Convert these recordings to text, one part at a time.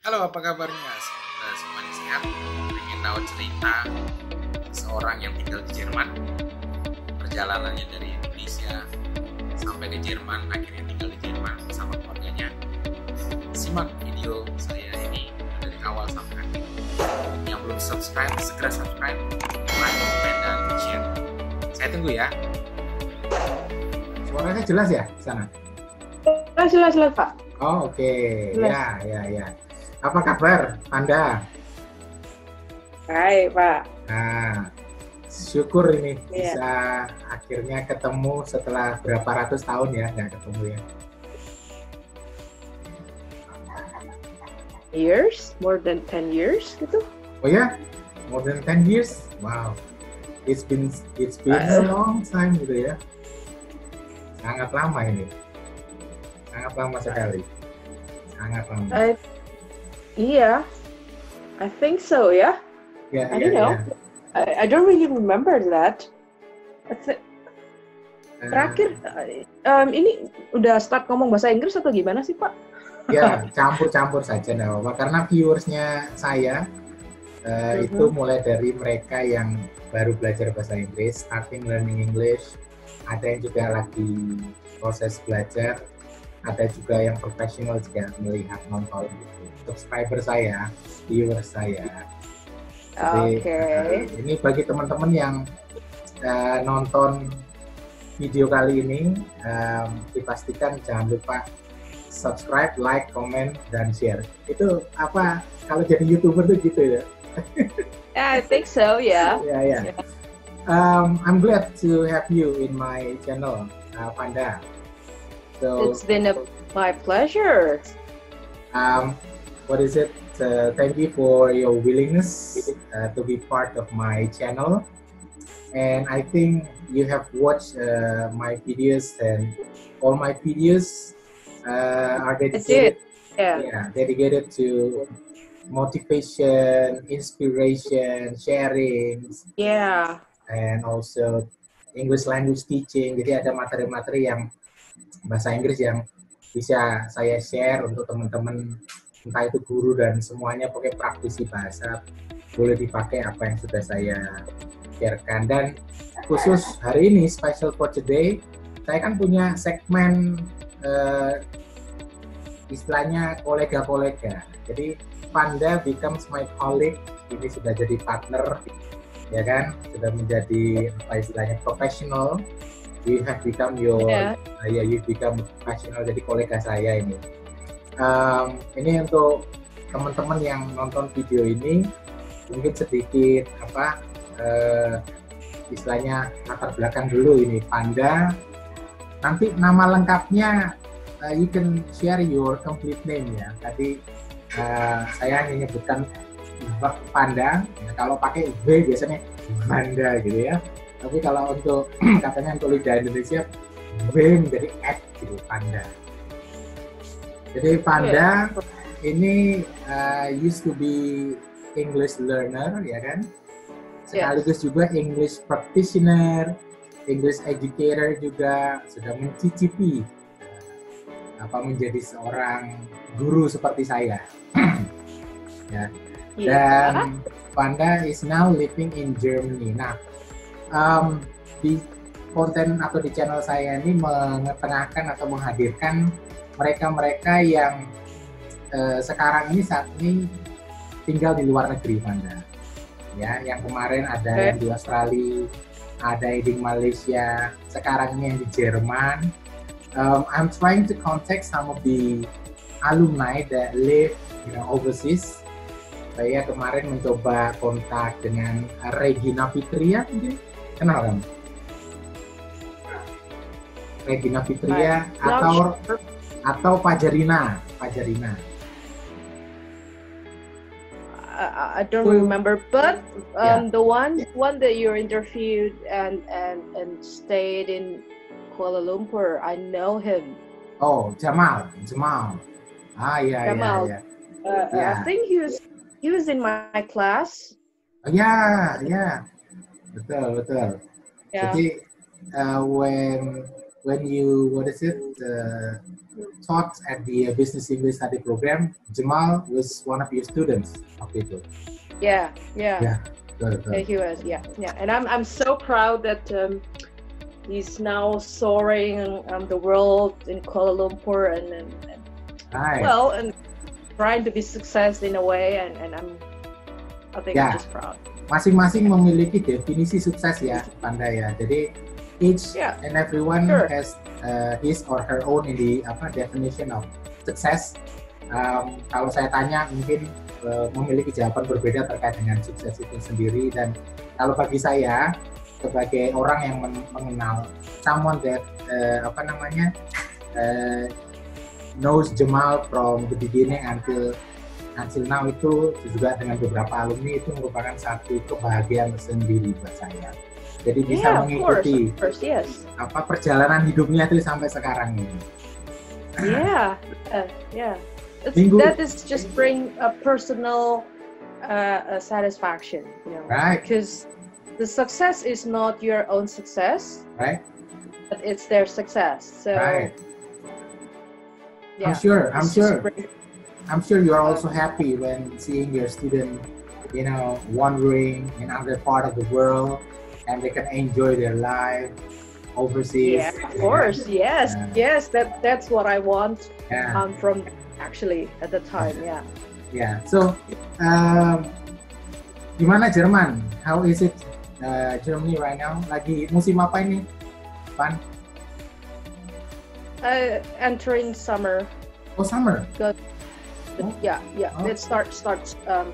Halo, apa kabarnya? Semuanya sehat? Ingin tahu cerita seorang yang tinggal di Jerman, perjalanannya dari Indonesia sampai ke Jerman, akhirnya tinggal di Jerman bersama keluarganya. Simak video saya ini dari awal sampai akhir. Yang belum subscribe, segera subscribe, like, comment, dan share. Saya tunggu ya. Suaranya jelas ya di sana? Jelas, Pak. Oh, oke. Ya. Apa kabar Anda? Baik, Pak. Nah, syukur ini bisa akhirnya ketemu setelah berapa ratus tahun ya nggak ketemu ya. Years? More than 10 years gitu? Oh ya? More than 10 years? Wow. It's been a long time gitu ya. Sangat lama ini. Sangat lama sekali. Sangat lama. Iya, I think so ya. I don't know. I don't really remember that. Terakhir, ini udah start ngomong bahasa Inggris atau gimana sih, Pak? Ya, campur-campur saja, nggak apa-apa. Karena viewersnya saya itu mulai dari mereka yang baru belajar bahasa Inggris, starting learning English. Ada yang juga lagi proses belajar, ada juga yang profesional juga melihat nonton gitu. Subscriber saya, viewer saya. Jadi, ini bagi teman-teman yang nonton video kali ini, dipastikan jangan lupa subscribe, like, comment, dan share. Itu apa? Kalau jadi YouTuber tuh gitu ya? I think so, yeah. Yeah. I'm glad to have you in my channel, Panda. So, it's been my pleasure. What is it? Thank you for your willingness to be part of my channel. And I think you have watched my videos, and all my videos are dedicated. Dedicated to motivation, inspiration, sharing. Yeah. And also English language teaching. Jadi ada materi-materi yang bahasa Inggris yang bisa saya share untuk teman-teman, entah itu guru dan semuanya, pakai praktisi bahasa, boleh dipakai apa yang sudah saya sharekan. Dan khusus hari ini, special for today, saya kan punya segmen istilahnya kolega-kolega. Jadi Panda becomes my colleague, ini sudah jadi partner, ya kan, sudah menjadi apa istilahnya profesional. You have become you become professional, jadi kolega saya ini. Ini untuk teman-teman yang nonton video ini, mungkin sedikit istilahnya latar belakang dulu ini Panda. Nanti nama lengkapnya you can share your complete name ya. Tadi saya hanya menyebutkan Panda. Ya, kalau pakai V biasanya Panda gitu ya. Tapi kalau untuk katanya untuk lidah Indonesia, V menjadi F gitu, Panda. Jadi Panda ini used to be English learner, ya kan? Sekaligus juga English practitioner, English educator juga, sudah mencicipi menjadi seorang guru seperti saya. Ya. Dan Panda is now living in Germany. Nah, di konten atau di channel saya ini mengetengahkan atau menghadirkan mereka-mereka yang sekarang ini saat ini tinggal di luar negeri, Panda. Ya, yang kemarin ada yang di Australia, ada yang di Malaysia, sekarang ini yang di Jerman. I'm trying to contact some of the alumni that live, overseas. Saya kemarin mencoba kontak dengan Regina Fitria, mungkin kenal kan? Regina Fitria atau Pajarina. I don't remember, but the one that you interviewed and stayed in Kuala Lumpur, I know him. Oh, Jamal. Jamal. I think he was in my class. Ya, betul. Yeah. Jadi when when you, what is it, taught at the Business English Study Program, Jamal was one of your students. Okay, good. Yeah. Yeah, good. Yeah, he was. Yeah. And I'm so proud that he's now soaring the world in Kuala Lumpur and Right. well, and trying to be success in a way, and I think I'm just proud. Masing-masing memiliki definisi sukses ya, Panda ya. Jadi each and everyone has his or her own in the definition of success. Kalau saya tanya mungkin memiliki jawaban berbeda terkait dengan sukses itu sendiri, dan kalau bagi saya sebagai orang yang mengenal someone that knows Jamal from the beginning until now, itu juga dengan beberapa alumni, itu merupakan satu kebahagiaan tersendiri buat saya. Jadi bisa mengikuti of course, yes. Perjalanan hidupnya itu sampai sekarang ini. Yeah. That is just bring a personal satisfaction, you know, right? Because the success is not your own success, right? But it's their success. So, right. Yeah, I'm sure you are also happy when seeing your student, you know, wandering in other part of the world, and they can enjoy their life overseas. Yeah, of course. Yes. That's what I want. From actually at the time. Yeah. So, gimana Jerman? How is it, Germany right now? Lagi musim apa ini, Pan? Entering summer. Oh, summer. Good. Oh. Yeah. Oh. It starts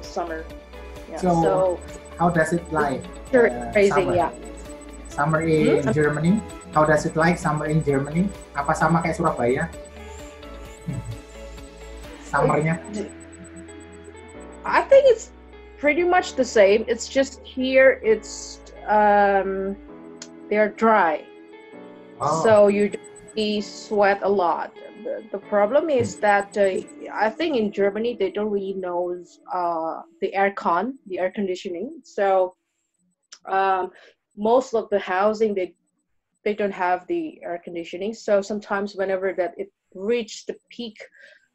summer. Yeah. So how does it like? Crazy, summer? Summer in Germany. How does it like summer in Germany? Apa sama kayak Surabaya? Summernya? I think it's pretty much the same. It's just here it's they're dry. Oh. So you sweat a lot. The problem is that I think in Germany they don't really know the air conditioning. So most of the housing they don't have the air conditioning. So sometimes whenever that it reached the peak,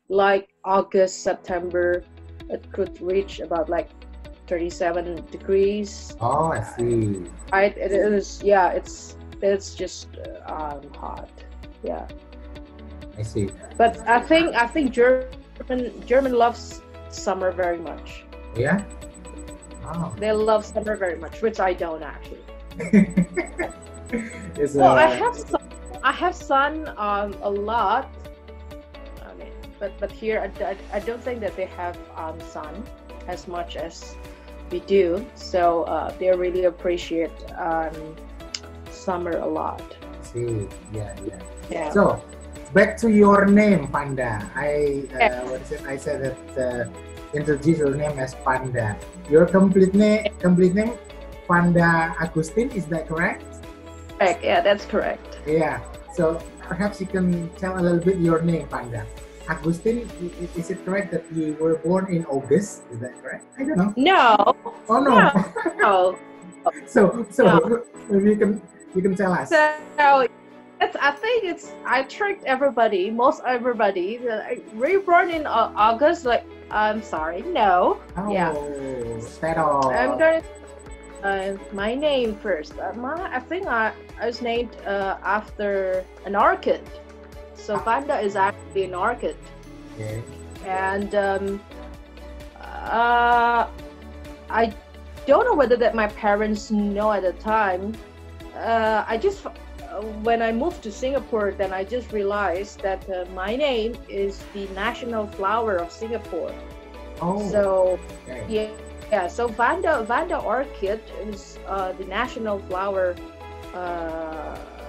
like August, September, it could reach about like 37 degrees. Oh, I see. Right, it is. Yeah, it's just hot. Yeah. I see. But I think German loves summer very much. Yeah. Oh. They love summer very much, which I don't actually. I have sun a lot. I mean, but here I don't think that they have sun as much as we do. So they really appreciate summer a lot. See, yeah. So back to your name, Panda. I said that introduce your name as Panda. Your complete name Panda Agustin, is that correct? Correct. Yeah, that's correct. Yeah. So perhaps you can tell a little bit your name, Panda. Agustin, is it correct that you were born in August? Is that correct? I don't know. No. Oh no. No. So maybe you can tell us. So I think I tricked everybody, most everybody. Were you born in August? Like, I'm sorry, no. Oh, yeah. That all. I'm going to my name first. I think I was named after an orchid. So Panda is actually an orchid. Okay. And I don't know whether that my parents know at the time. When I moved to Singapore, then I just realized that my name is the national flower of Singapore. Oh. So okay. yeah. So Vanda orchid is the national flower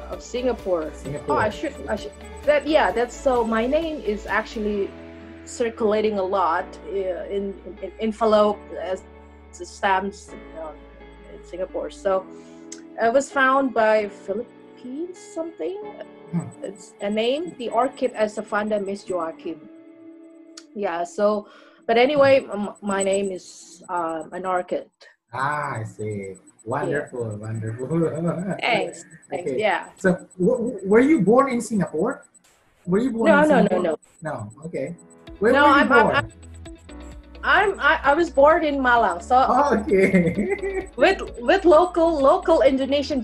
of Singapore. Oh, I should. That's so. My name is actually circulating a lot in envelope as stamps in Singapore. So it was found by Philippines something. It's a name. The orchid as a Vanda Miss Joachim. Yeah. So, but anyway, my name is an orchid. Ah, I see. Yeah. Wonderful, wonderful. Thanks. Thanks. Okay. Yeah. So, were you born in Singapore? Were you born in No, no, no, Singapore? no. No. Okay. Where No, were you born? I was born in Malang. So Okay. with local Indonesian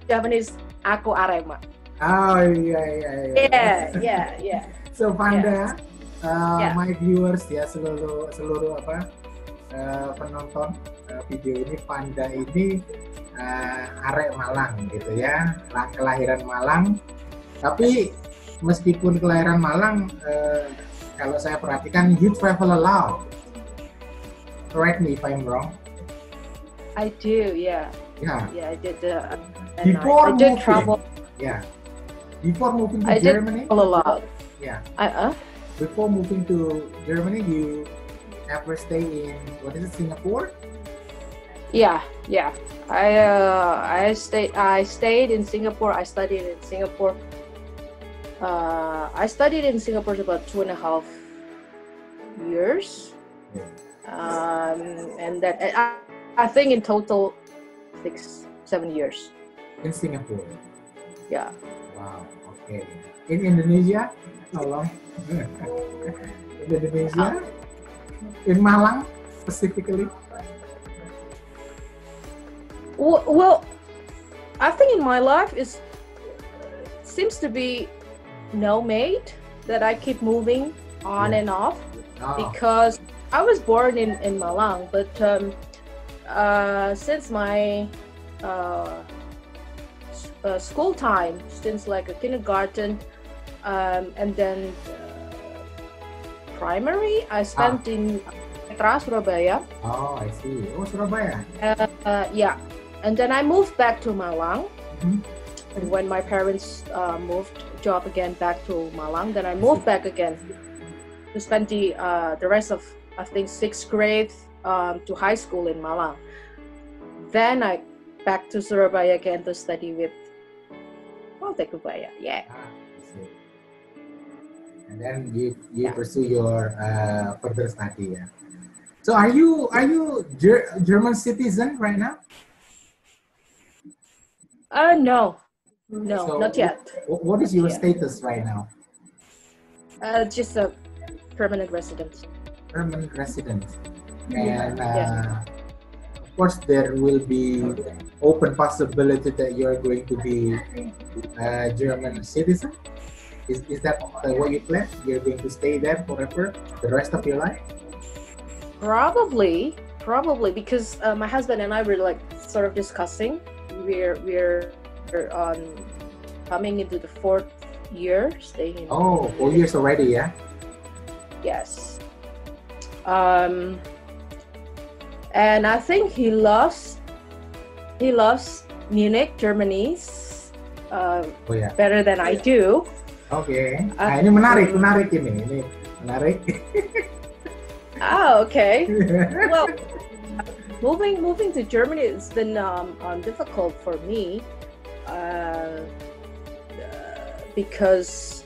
Japanese, aku Arema. Oh, Yeah. So Panda, Yeah. my viewers ya, seluruh apa penonton video ini, Panda ini arek Malang gitu ya, kelahiran Malang. Tapi meskipun kelahiran Malang, kalau saya perhatikan you travel a lot. Correct me if I'm wrong. I do, yeah. Yeah. Yeah, I did. Before I did moving, travel. Yeah. Before moving to I Germany. did travel a lot. Yeah. Before moving to Germany, you ever stay in Singapore? Yeah. I stayed in Singapore. I studied in Singapore. I studied in Singapore for about 2.5 years. And then I think in total 6-7 years. In Singapore. Yeah. Wow. Okay. In Indonesia, how long? In Indonesia, in Malang specifically. Well, I think in my life seems to be nomade, that I keep moving on and off because I was born in Malang, but since my school time, since like a kindergarten, and then primary, I spent in Surabaya. Oh, I see. Oh, Surabaya. Yeah, and then I moved back to Malang. Mm-hmm. And when my parents moved job again back to Malang, then I moved back again to spend the rest of, I think, 6th grade to high school in Malang. Then I back to Surabaya again to study with Surabaya. Yeah. And then you pursue your further study. Yeah. So are you German citizen right now? No, so not yet. What is your status right now? Just a permanent resident. Permanent resident. And of course, there will be open possibility that you're going to be a German citizen. Is that what you plan? You're going to stay there forever, the rest of your life? Probably, because my husband and I were like sort of discussing. We're coming into the 4th year staying in. Oh, 4 years already, yeah. Yes. And I think he loves Munich, Germany, better than I do. Okay. Ini menarik ini. Menarik. Okay. Well, moving to Germany has been difficult for me because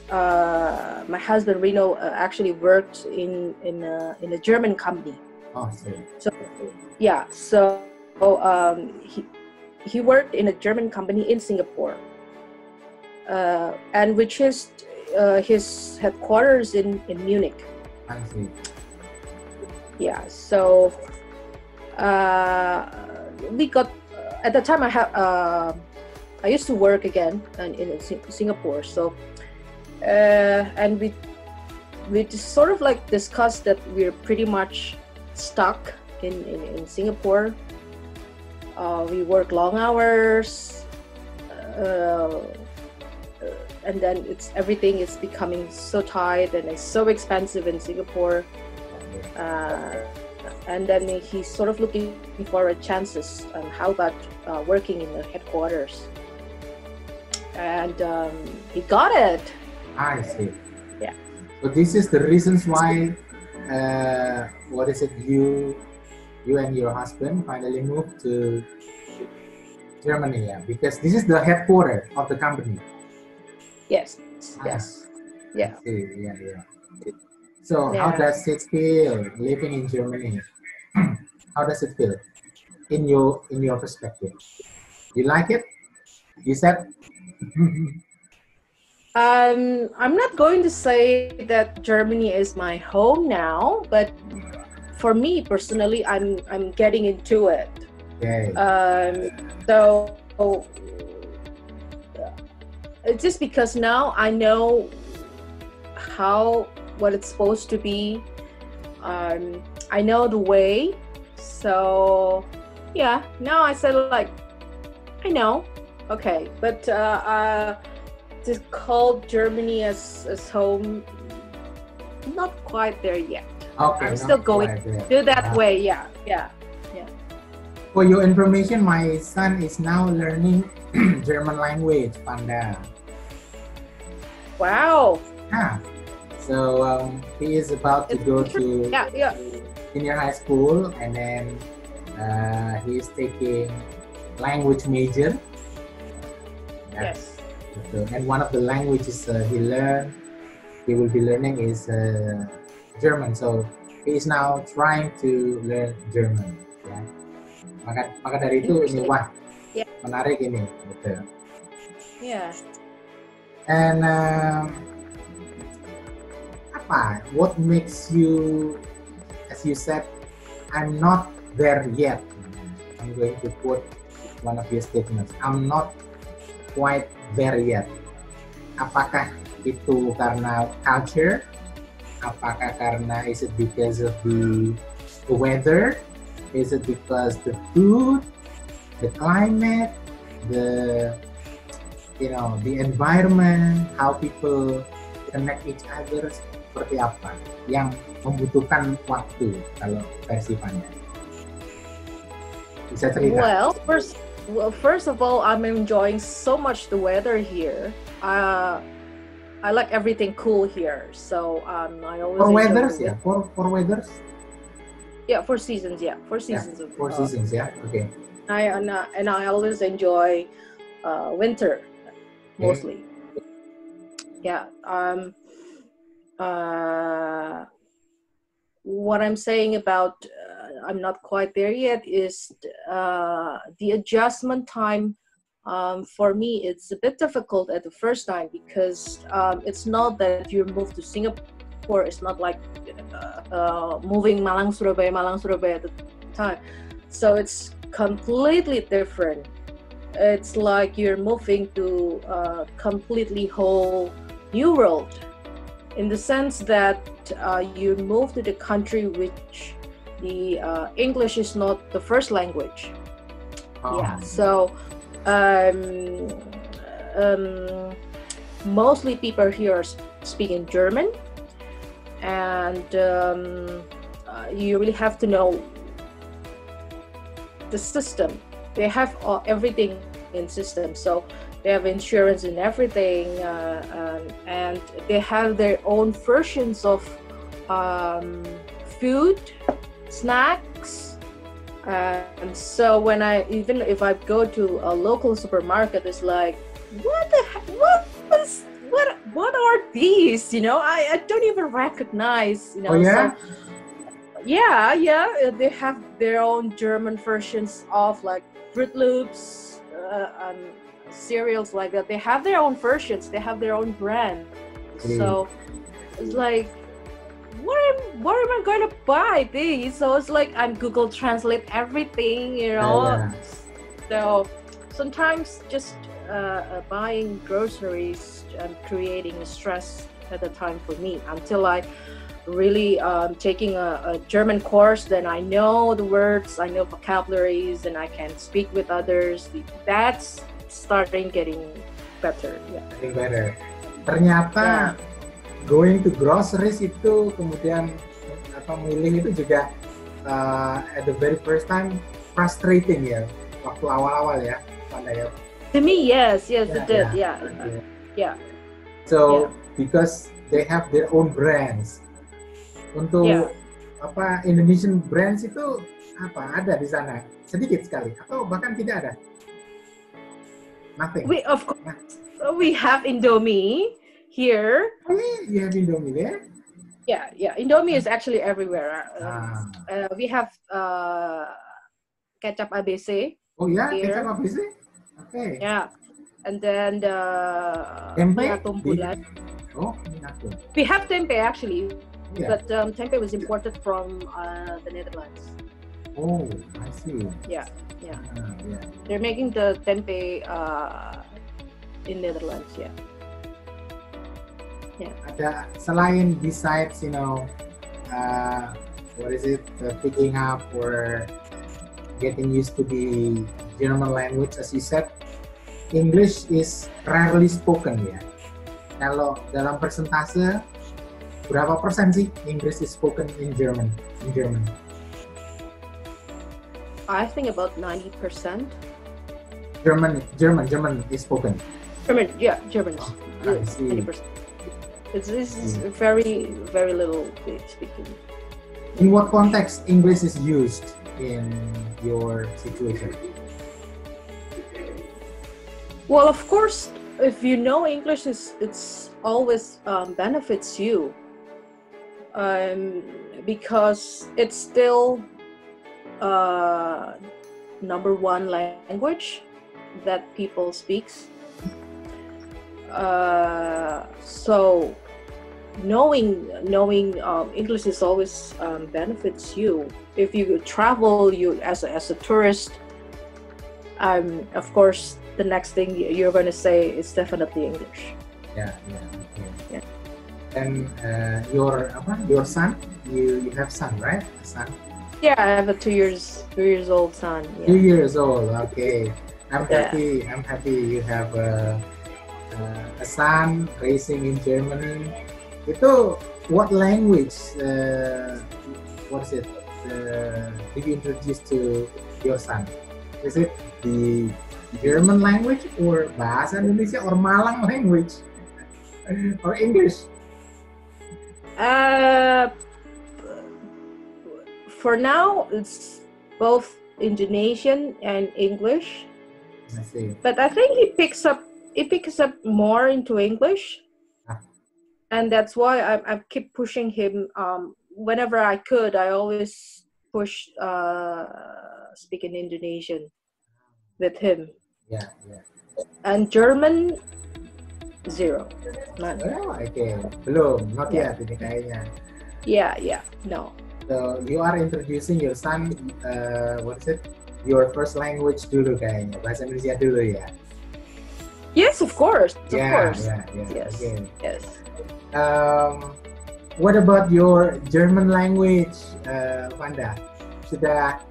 my husband Reno actually worked in a German company. Oh, sorry. So yeah, so he worked in a German company in Singapore, and which is his headquarters in Munich. I see. Yeah, so we got at the time I used to work again in Singapore, so and we just sort of like discussed that we're pretty much stuck in Singapore. We work long hours, and then everything is becoming so tight and it's so expensive in Singapore. And then he's sort of looking for chances on how about working in the headquarters. And he got it. I see. Yeah. So this is the reasons why, you and your husband finally moved to Germany, yeah? Because this is the headquarters of the company. Yes. Yes. Yeah. I see. Yeah. So how does it feel living in Germany? How does it feel? in your perspective? You like it? You said. I'm not going to say that Germany is my home now, but for me personally, I'm getting into it. Okay. So it's just because now I know what it's supposed to be. I know the way. So yeah, now I said like I know. Okay, but to call Germany as home, not quite there yet. Okay, I'm still going to that way. Yeah. For your information, my son is now learning German language, Panda. Wow. Yeah. So he is about to go to senior high school, and then he is taking language major. Yes. And one of the languages he will be learning is German. So he is now trying to learn German. Ya. Maka dari itu ini wah menarik ini, gitu. Yeah. And what makes you, as you said, I'm not there yet. I'm going to quote one of your statements. I'm not quite there yet. Apakah itu karena culture? Apakah karena is it because of the weather? Is it because the food, the climate, the environment, how people connect each other, seperti apa yang membutuhkan waktu kalau versi Panda? Bisa cerita? Well, first of all, I'm enjoying so much the weather here. I like everything cool here, so I always for weathers, for weathers. Yeah, 4 seasons. Yeah, 4 seasons. 4 seasons. Yeah, okay. I always enjoy winter mostly. Yeah. What I'm saying about I'm not quite there yet is the adjustment time. For me, it's a bit difficult at the first time because it's not that you move to Singapore. It's not like moving Malang Surabaya at the time. So it's completely different. It's like you're moving to a completely whole new world, in the sense that you move to the country which the English is not the first language. Yeah, so mostly people here are speaking German, and you really have to know the system. They have everything in system, so they have insurance and everything, and they have their own versions of food, snacks. And so even if I go to a local supermarket, it's like, what the heck? What are these? I don't even recognize. Oh yeah. They have their own German versions of like Fruit Loops, cereals like that. They have their own versions. They have their own brand. So it's like, where am I going to buy these? So it's like I'm Google Translate everything, So sometimes just buying groceries and creating a stress at the time for me until I really taking a German course. Then I know the words, I know vocabularies, and I can speak with others. That's starting getting better. Yeah. Getting better. Ternyata going to groceries itu kemudian milih itu juga at the very first time frustrating ya, waktu awal-awal ya, Panda ya. To me, yes, it did. Yeah. So because they have their own brands. Untuk Indonesian brands itu ada di sana? Sedikit sekali atau bahkan tidak ada? Nothing. Of course, we have Indomie here. Oh, you have Indomie there? Yeah. Indomie is actually everywhere. We have kecap ABC. Oh yeah, here. kecap ABC. Okay. Yeah, and then the Tempe? minatong bulat. Oh, minatong. We have tempe actually, Yeah. but tempe was imported from the Netherlands. Oh, I see. Yeah. Yeah. Yeah. They're making the tempe in Netherlands. Yeah. Yeah. Ada selain besides what is it, picking up or getting used to the German language, as you said, English is rarely spoken ya. Kalau dalam persentase berapa persen sih English is spoken in German? I think about 90%. German is spoken. German. I see. 90%. It's very, very little speaking. In what context English is used in your situation? Well, of course, if you know English, it's always benefits you, because it's still number one language that people speaks. So knowing English is always benefits you. If you travel, you as a tourist, of course the next thing you're going to say is definitely English. Yeah. Okay. Yeah. And your son, you have son, right? A son. Yeah, I have a 2 years old son. Yeah. 2 years old. Okay. I'm happy you have a son raising in Germany. Itu what language? What is it? Did you introduce to your son? Is it the German language or bahasa Indonesia or Malang language or English? For now, it's both Indonesian and English. I see. But I think he picks up more into English, and that's why I keep pushing him. Whenever I could, I always push speaking Indonesian with him. Yeah. And German, zero. None. Oh, okay. Belum, not yet ini kayaknya. Yeah, no. So you are introducing your son, what is it? Your first language dulu kayaknya, bahasa Indonesia dulu ya. Yes, of course. Yeah. Yes. Okay. Yes. What about your German language, Wanda? Sudah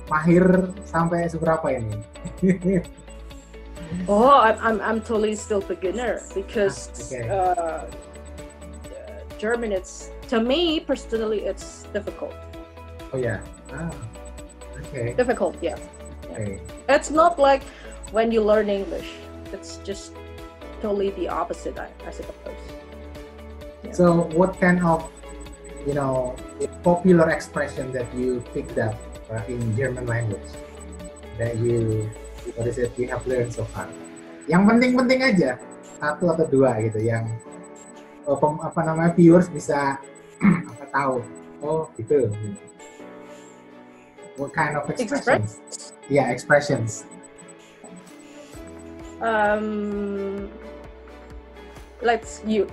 mahir sampai seberapa ini? Oh, I'm totally still beginner because German, to me personally, it's difficult. Oh yeah. Okay. Difficult, yeah. Okay. It's not like when you learn English. It's just totally the opposite, I suppose. Yeah. So, what kind of, popular expression that you picked up in German language that you have learned so far? Yang penting-penting aja, satu atau dua gitu, yang viewers bisa tahu. Oh, gitu. What kind of expressions? Yeah, expressions. Like you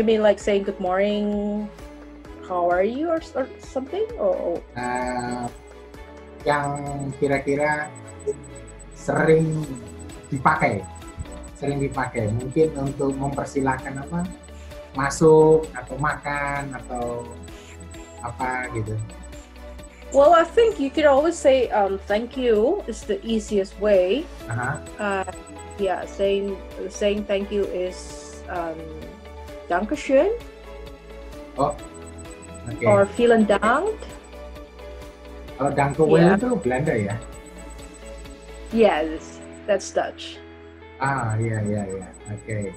mean like saying good morning, how are you or something, or yang kira-kira sering dipakai mungkin untuk mempersilahkan masuk atau makan atau apa gitu. Well, I think you could always say thank you is the easiest way. Yeah, saying thank you is Dankeschön. Oh, okay. Or vielen Dank. Kalau dankjewel itu Belanda ya? Yes, that's Dutch. Iya. Okay.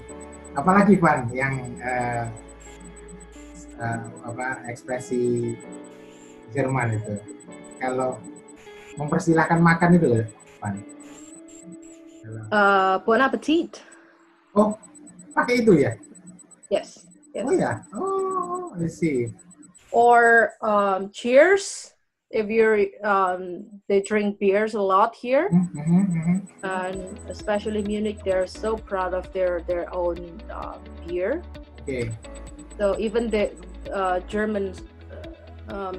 Apalagi Van yang ekspresi Jerman itu? Kalau mempersilahkan makan itu loh, Van. Bon appetit. Oh, pakai itu ya? Yes. Oh ya. Oh, I see. Or cheers. if you're they drink beers a lot here, and especially Munich, they're so proud of their own beer. Okay. So even the Germans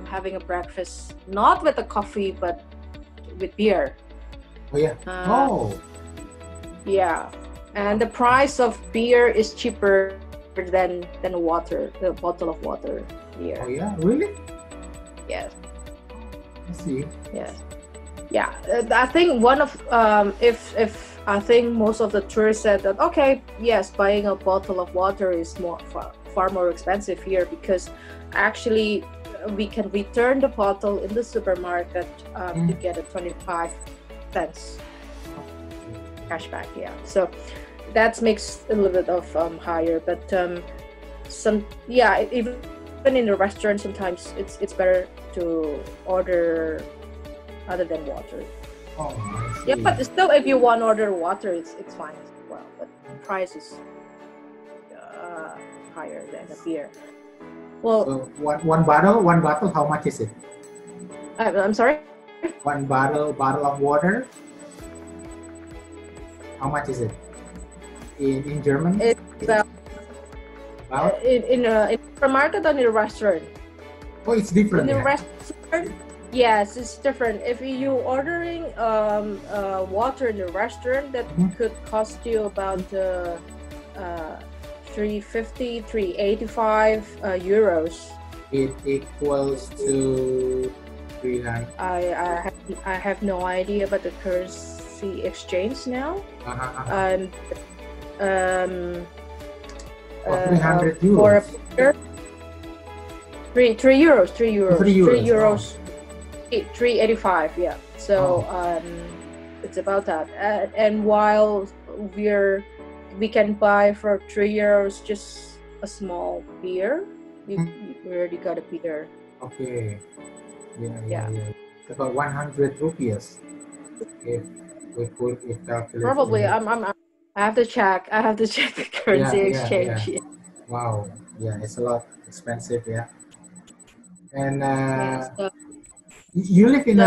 having a breakfast not with a coffee but with beer. Oh yeah. Yeah, and the price of beer is cheaper than water, the bottle of water beer. Oh yeah, really? Yes. I see. Yes. Yeah, I think one of if I think most of the tourists said that okay, yes, buying a bottle of water is far more expensive here, because actually we can return the bottle in the supermarket to get a 25 cents cashback. Yeah, so that makes a little bit of higher, but even in the restaurant sometimes it's better to order other than water. Oh, I see. Yeah, but still, if you want to order water, it's fine as well. But the price is higher than a beer. Well, so one bottle, how much is it? I'm sorry. One bottle of water. How much is it in German? It's about in a supermarket or in a restaurant. Oh, it's different. In a restaurant, yes, it's different. If you ordering water in a restaurant, that could cost you about 350, 385 euros. It equals to 300. I have no idea about the currency exchange now. 300 euros. For a beer, 3 euros. 3.85. Yeah. So it's about that. And while we can buy for 3 euros just a small beer, we already got a beer. Okay. Yeah. It's about 100 rupees. If we calculate. Probably. I have to check. I have to check the currency exchange. Yeah. Wow. Yeah, it's a lot expensive. Yeah. And you live in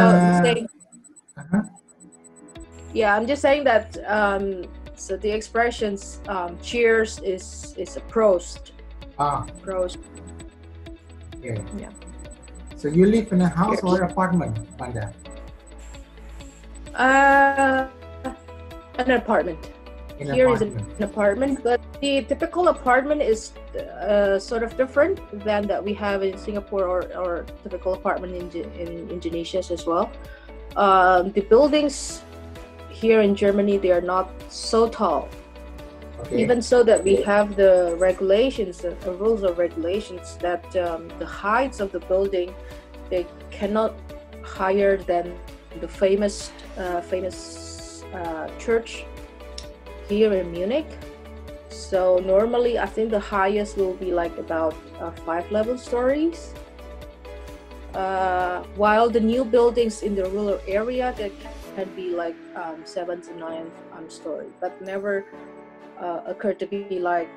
Yeah, I'm just saying that. So the expressions "cheers" is a prost. Prost. Okay. Yeah. So you live in a house or apartment, Panda? An apartment. Here is an apartment, but the typical apartment is sort of different than that we have in Singapore or typical apartment in Indonesia as well. The buildings here in Germany, they are not so tall. Okay. Even so that we have the regulations, the rules or regulations that the heights of the building, they cannot higher than the famous church here in Munich. So normally I think the highest will be like about 5 level stories, while the new buildings in the rural area that can be like 7 to 9 story, but never occurred to be like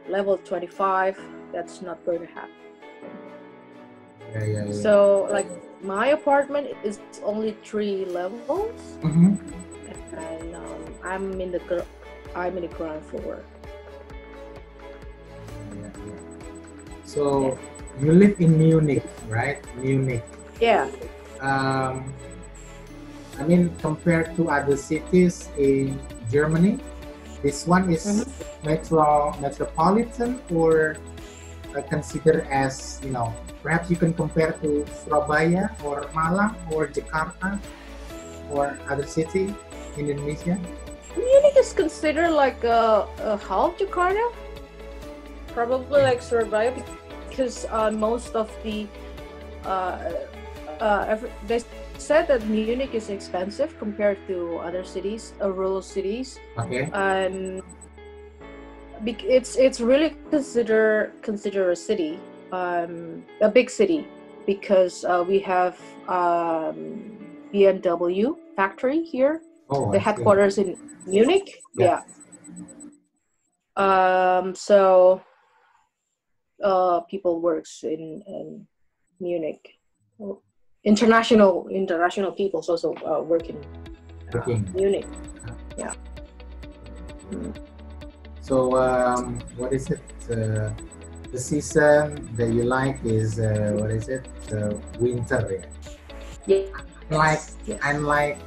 level 25. That's not going to happen. Yeah. So like my apartment is only 3 levels, and I'm in the ground floor. Yeah. So you live in Munich, right? Munich. Yeah. I mean, compared to other cities in Germany, this one is metropolitan, or considered as, perhaps you can compare to Surabaya or Malang or Jakarta or other city in Indonesia? Munich is considered like a half Jakarta, probably like Surabaya, because most of the they said that Munich is expensive compared to other cities, rural cities. Okay. It's really consider a city, a big city, because we have BMW factory here. The headquarters in Munich. Yeah. So people works in Munich. international people also work in Munich. Yeah. So what is it? The season that you like is what is it? Winter. Yeah. Unlike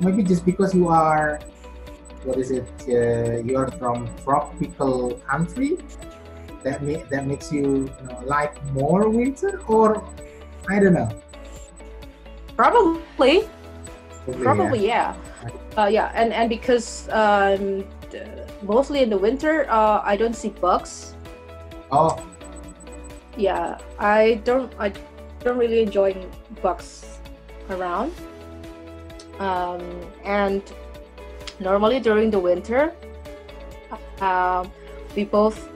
maybe just because you are, what is it? You are from tropical country. That makes you, like more winter, or I don't know. Probably yeah. Yeah, and because mostly in the winter, I don't see bugs. Oh. Yeah, I don't really enjoy bugs around. And normally during the winter, we both,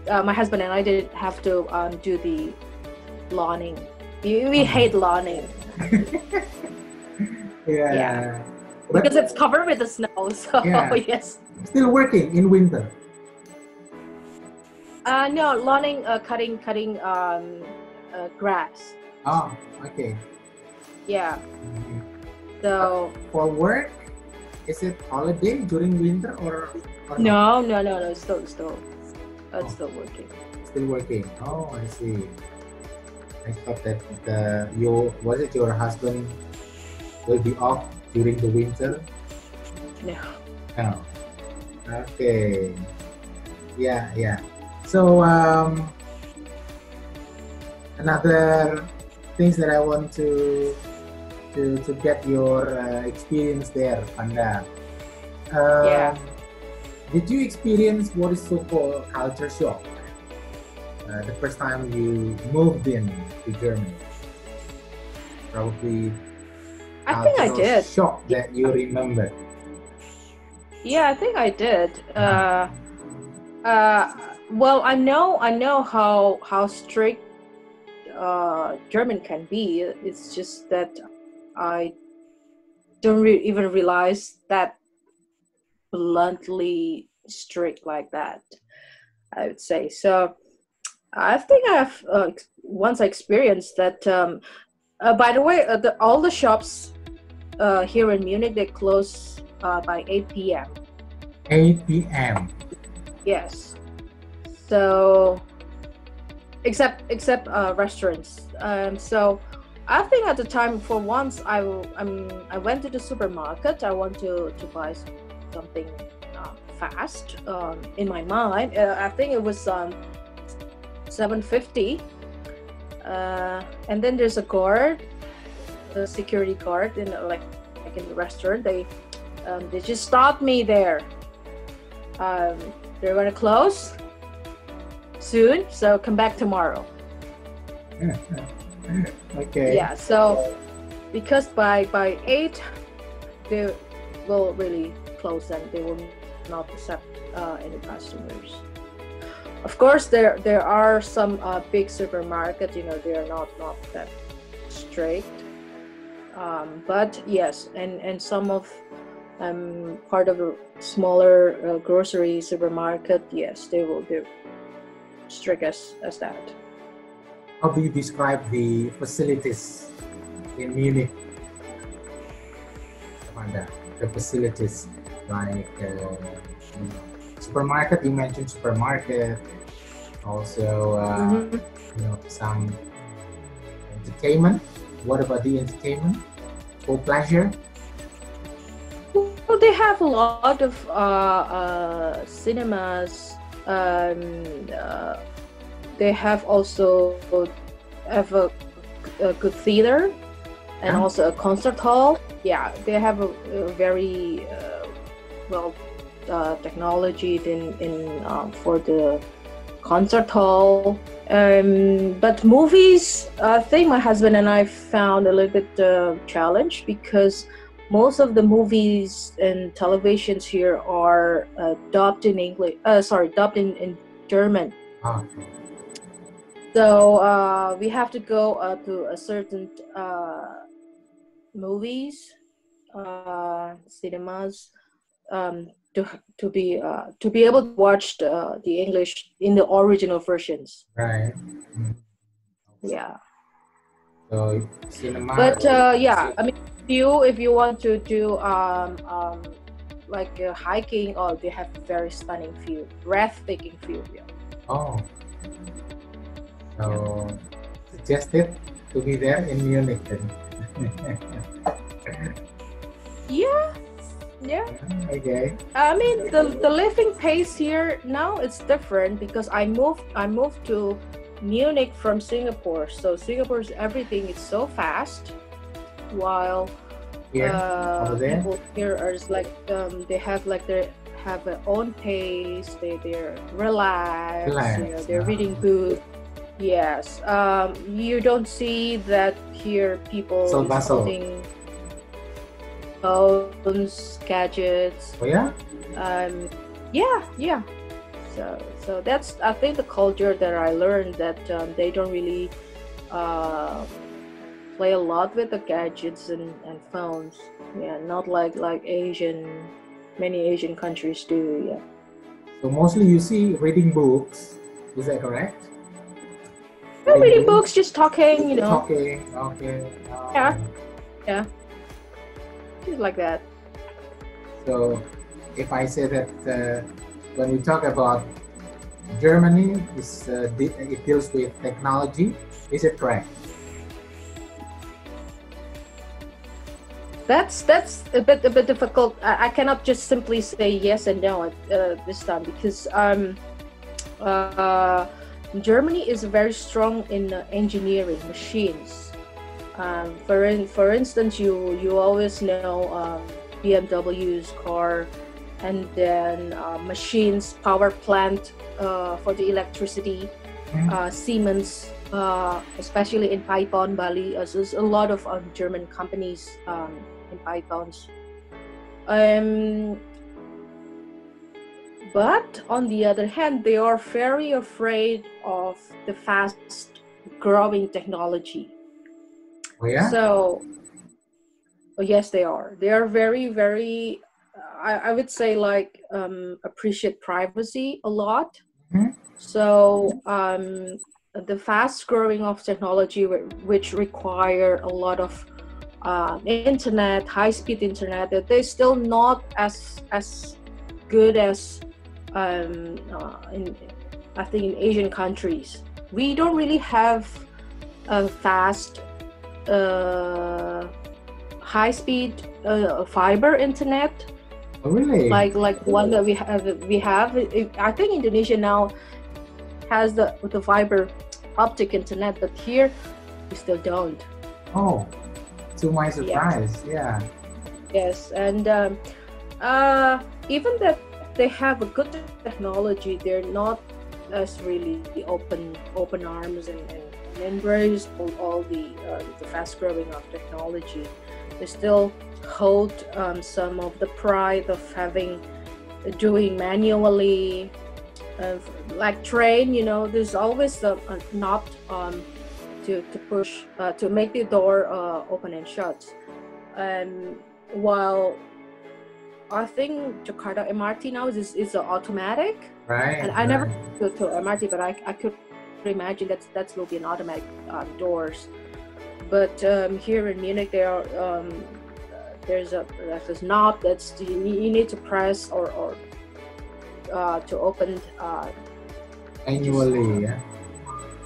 my husband and I, didn't have to do the lawning. We hate lawning. Yeah. Because it's covered with the snow. So yes. Still working in winter. No, lawning, cutting grass. Oh, okay. Yeah. So for work, is it holiday during winter or no? Still working. Still working. Oh, I see. I thought that your husband will be off during the winter? No. No. Okay. Yeah. So another things that I want to get your experience there, Panda. Did you experience what is so-called culture shock? The first time you moved in to Germany? Probably. I think I did. Shock that you remember. Yeah, I think I did. Well, I know how strict German can be. It's just that I don't even realize that bluntly strict like that, I would say. So I think I've once I experienced that. By the way, all the shops here in Munich, they close by 8 p.m. 8 p.m. Yes. So except restaurants. So I think at the time, for once, I went to the supermarket. I want to buy something fast. In my mind, I think it was 7:50. And then there's a guard, a security guard, in like in the restaurant. They just stopped me there. They're gonna close soon, so come back tomorrow. Okay. Yeah, so because by 8 they will really close and they will not accept any customers. Of course, there are some big supermarkets, they are not that strict. But yes, and some of part of a smaller grocery supermarket, yes, they will do strict as that. How do you describe the facilities in Munich, Amanda? The facilities like supermarket. You mentioned supermarket. Also, some entertainment. What about the entertainment for pleasure? Well, they have a lot of cinemas. They have also a good theater and also a concert hall. Yeah, they have a very well technology in for the concert hall. But movies, I think my husband and I found a little bit challenge, because most of the movies and televisions here are dubbed in English. Dubbed in German. So we have to go to a certain movies, cinemas, to be able to watch the English in the original versions. Right. Yeah. So cinema. But yeah, I mean, if you want to do like hiking, oh, they have very stunning view, breathtaking view. Yeah. Oh, so suggested to be there in Munich then. Yeah, yeah. Okay. I mean, the living pace here now it's different because I moved to Munich from Singapore. So Singapore's everything is so fast, while Here, over there. people here are just like they have their own pace. They're relaxed. You know, they're reading books. Yes. You don't see that here. People So holding phones, gadgets. Oh yeah. Yeah. So that's, I think, the culture that I learned, that they don't really play a lot with the gadgets and phones. Yeah, not like many Asian countries do. Yeah. So mostly you see reading books. Is that correct? No, reading books, just talking. You know. Talking. Okay. Yeah. Just like that. So if I say that when we talk about Germany, it deals with technology, is it correct? That's a bit difficult. I cannot just simply say yes and no this time, because Germany is very strong in engineering machines. For instance, you always know BMW's car, and then machines, power plant for the electricity, Siemens, especially in Python, Bali. There's a lot of German companies in Pythons. But on the other hand, they are very afraid of the fast growing technology. Oh yeah? So, yes, they are. They are very, very, I would say, like, appreciate privacy a lot. So the fast growing of technology, which require a lot of internet, high-speed internet, that they're still not as good as I think in Asian countries. We don't really have a fast high-speed fiber internet. Oh, really? Like one that we have. I think Indonesia now has the fiber optic internet, but here we still don't. Oh, to my surprise, yeah. Yes, and even that they have a good technology, they're not as really open arms and embrace all the fast growing of technology. They still hold some of the pride of doing manually, like train. You know, there's always a knob to push to make the door open and shut. While I think Jakarta MRT now is automatic. Right. And I never go to MRT, but I could imagine that will be an automatic doors. But here in Munich, there's a knob that's you need to press or to open manually.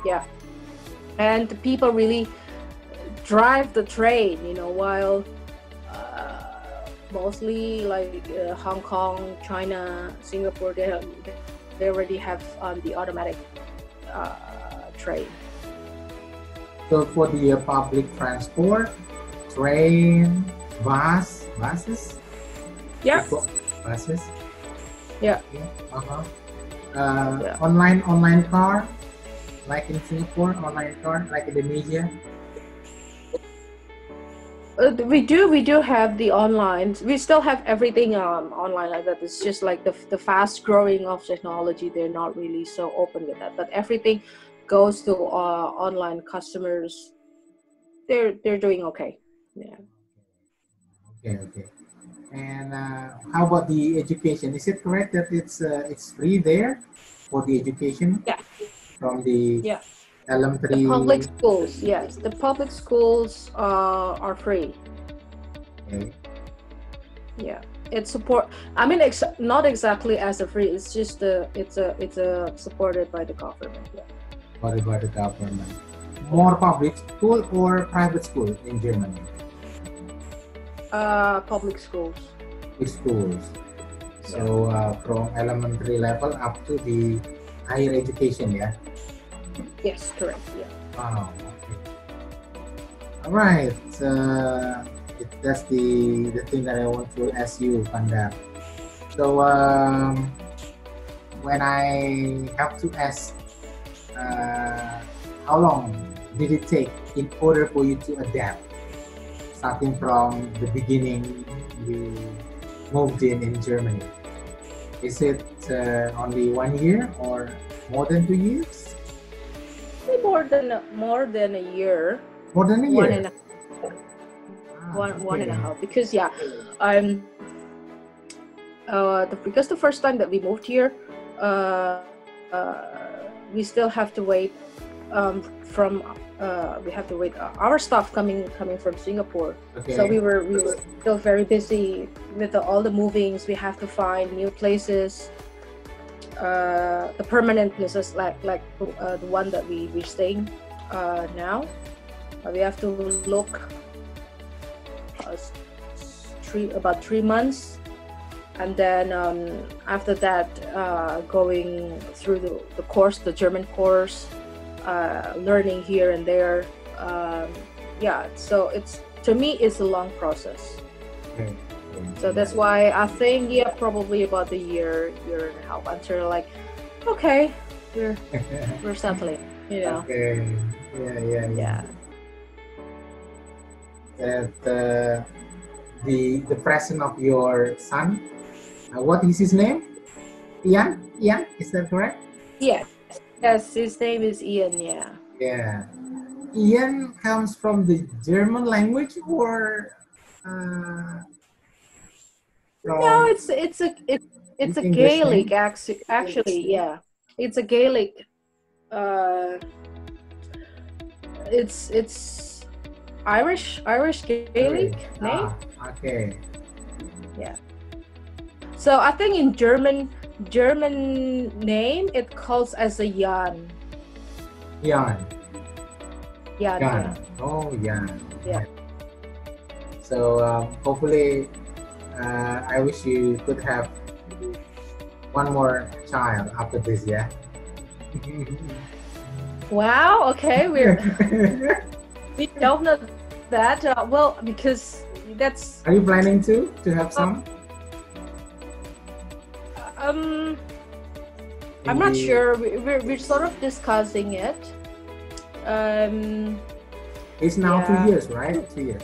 Yeah, and the people really drive the train, you know, while mostly like Hong Kong, China, Singapore, they already have the automatic train. So for the public transport, train, buses? Yeah. Buses? Yeah. Online car, like in Singapore, online car, like Indonesia? We do have the online. We still have everything online like that. It's just like the fast growing of technology. They're not really so open with that. But everything goes to online customers. They're doing okay. Yeah. Okay. And how about the education? Is it correct that it's free there for the education? Yeah. From the elementary. The public schools, yes. The public schools are free. Okay. Yeah, it's support. I mean, not exactly as a free. It's just it's a supported by the government. Yeah. Supported by the government. More public school or private school in Germany? Public schools. Public schools. So from elementary level up to the higher education, yeah. Yes, correct. Yeah. Wow. Okay. All right. That's the thing that I want to ask you, Panda. So when I have to ask, how long did it take in order for you to adapt, starting from the beginning you moved in Germany? Is it only 1 year or more than 2 years? More than a year. More than a year. One and a half, because because the first time that we moved here, we still have to wait we have to wait our stuff coming from Singapore. Okay. So we were still very busy with all the movings. We have to find new places. The permanent places like the one that we're staying now. We have to look about 3 months, and then after that going through the course, the German course, learning here and there. Yeah, so to me it's a long process. Okay. So that's why I think probably about a year and a half until like, okay, we're settling, you know. Okay. Yeah. And the present of your son, what is his name? Ian, is that correct? Yes, his name is Ian. Yeah. Ian comes from the German language or no, it's a Gaelic actually. Yeah, it's a Gaelic. It's Irish Gaelic name. Okay. Yeah. So I think in German name it calls as a Jan. Jan. Yeah. Oh, Jan. Yeah. So hopefully, I wish you could have one more child after this. Yeah. Wow. Okay. We don't know that. Well, because that's. Are you planning to have some? I'm not sure. We're sort of discussing it. It's now 2 years, right? 2 years.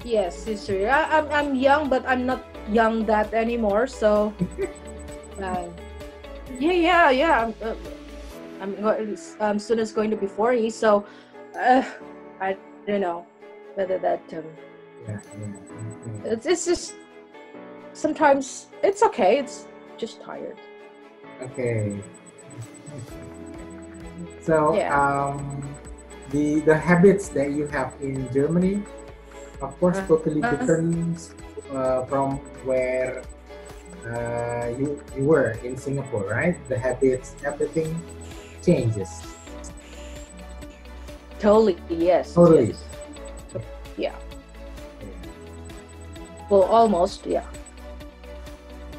Yes, it's true. I'm young, but I'm not young that anymore. So, yeah. I'm soon as going to be 40. So, I don't know whether that. It's just sometimes it's okay. It's just tired. Okay. So the habits that you have in Germany, of course, totally different from where you were in Singapore, right? The habits, everything changes. Totally, yes. Totally. Yes. Yeah. Well, almost, yeah.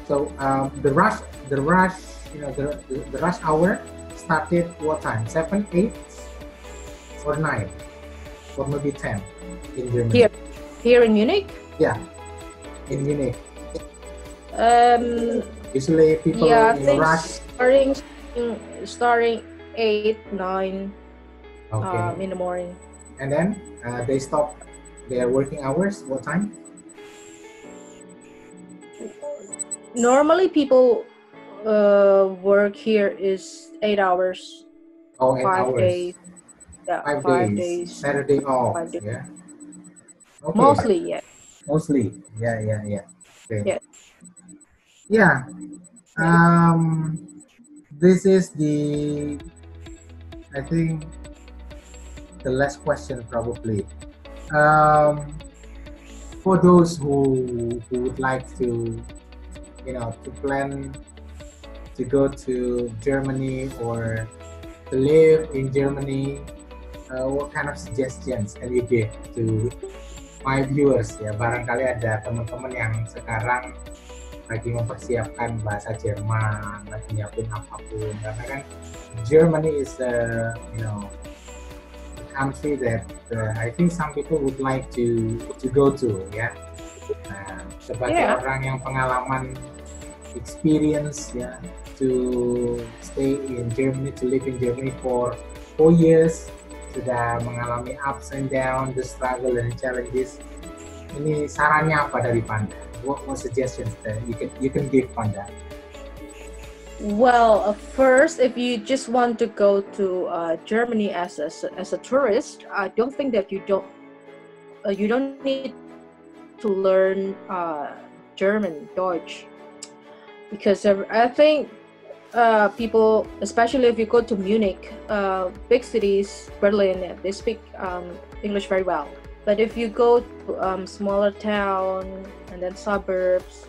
So the rush, the rush hour started what time? 7, 8, or 9, or maybe 10 in Germany. Here in Munich? Yeah, in Munich. Usually people rush. Starting 8, 9 in the morning. And then they stop their working hours. What time? Normally people work here is 8 hours. Oh, 8 5 hours. days. Yeah, 5 days. Saturday off. 5 days. Yeah. Okay. Mostly, yeah. Mostly. Yeah. Okay. Yeah. Yeah. This is the I think the last question probably. For those who would like to, to plan to go to Germany or to live in Germany, what kind of suggestions can you give to my viewers ya? Barangkali ada teman-teman yang sekarang lagi mempersiapkan bahasa Jerman, lagi nyiapin apapun, karena kan Germany is a country that I think some people would like to go to ya. Nah, sebagai orang yang pengalaman experience ya, to stay in Germany, to live in Germany for 4 years, sudah mengalami ups and downs, the struggle and challenges. Ini sarannya apa dari Panda? What suggestions that you can give Panda? Well, first, if you just want to go to Germany as a tourist, I don't think that you don't need to learn German, Deutsch, because I think people, especially if you go to Munich, big cities, Berlin, they speak English very well. But if you go to smaller town and then suburbs,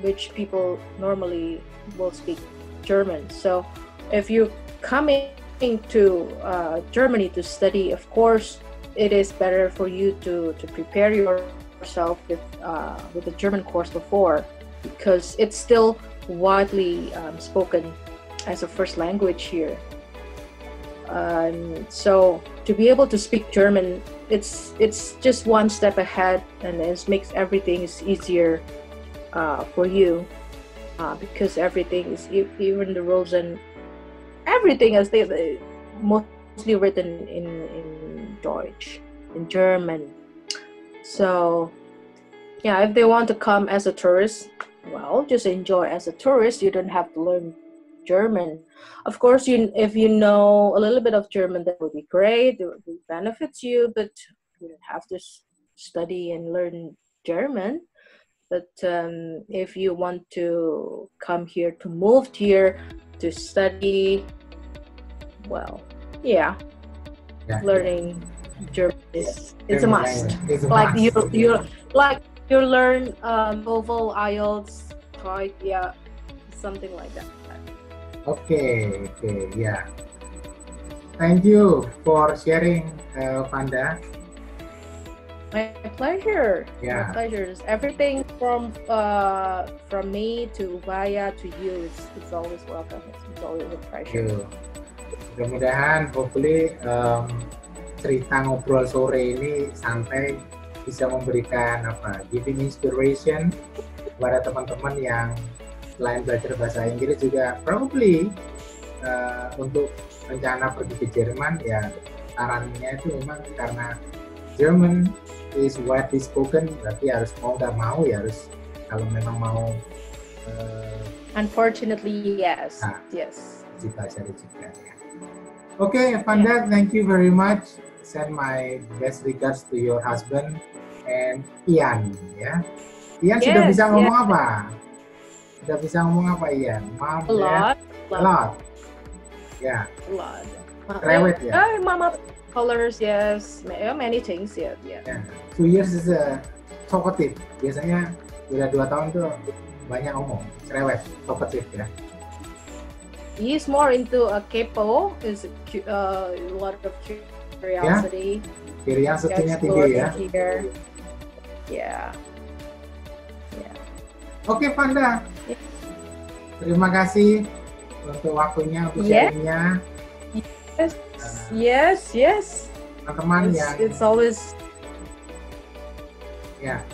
which people normally will speak German. So if you're coming to Germany to study, of course, it is better for you to prepare yourself with the German course before, because it's still widely spoken as a first language here. So to be able to speak German, it's just one step ahead, and it makes everything is easier for you, because everything is, even the rules and everything is mostly written in Deutsch, in German. So yeah, if they want to come as a tourist, well, just enjoy as a tourist. You don't have to learn German. Of course, if you know a little bit of German, that would be great. It benefits you, but you don't have to study and learn German. But if you want to come here, to move here, to study, well, learning German is a must. Like you learn TOEFL, IELTS, TOEIC, something like that. Okay, yeah. Thank you for sharing, Panda. My pleasure. Yeah. My pleasure. Everything from me to Ubaya to you, it's always welcome. It's always a pleasure. Mudah-mudahan, hopefully, cerita ngobrol sore ini santai bisa memberikan giving inspiration kepada teman-teman yang selain belajar bahasa Inggris juga probably untuk rencana pergi ke Jerman, ya sarannya itu memang karena German is widely spoken, berarti harus mau nggak mau ya harus, kalau memang mau unfortunately yes. Dipelajari juga ya. Okay, Panda, thank you very much. Send my best regards to your husband and Ian ya. Ian sudah bisa ngomong apa? Sudah bisa ngomong apa Ian? A lot. Yeah. A lot. Rewet ya. Mama colors, yes, many things, yeah. 2 years is talkative. Biasanya udah 2 tahun tuh banyak ngomong, cerewet, talkative ya. He's more into a kepo, is a lot of curiosity. Curiosity-nya tinggi ya. Yeah. Oke, Panda. Yeah. Terima kasih untuk waktunya, untuk sharingnya. Yes. Teman-teman it's always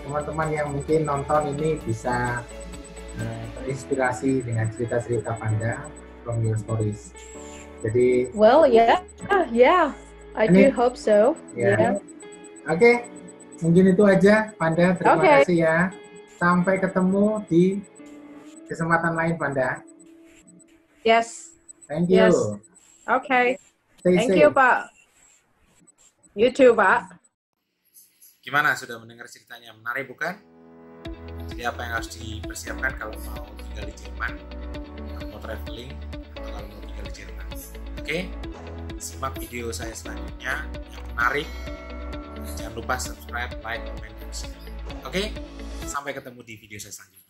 teman-teman yang mungkin nonton ini bisa terinspirasi dengan cerita-cerita Panda from your stories. Jadi I do hope so. Yeah. Oke, mungkin itu aja Panda. Terima kasih ya. Sampai ketemu di kesempatan lain Panda. Yes. Thank you. Yes. Okay. Stay Thank safe. you, Pak. You too, Pak. Gimana, sudah mendengar ceritanya? Menarik bukan? Jadi apa yang harus dipersiapkan kalau mau tinggal di Jerman, kalau mau traveling, atau kalau mau tinggal di Jerman? Oke, simak video saya selanjutnya yang menarik. Jangan lupa subscribe, like, comment, dan share. Oke, sampai ketemu di video saya selanjutnya.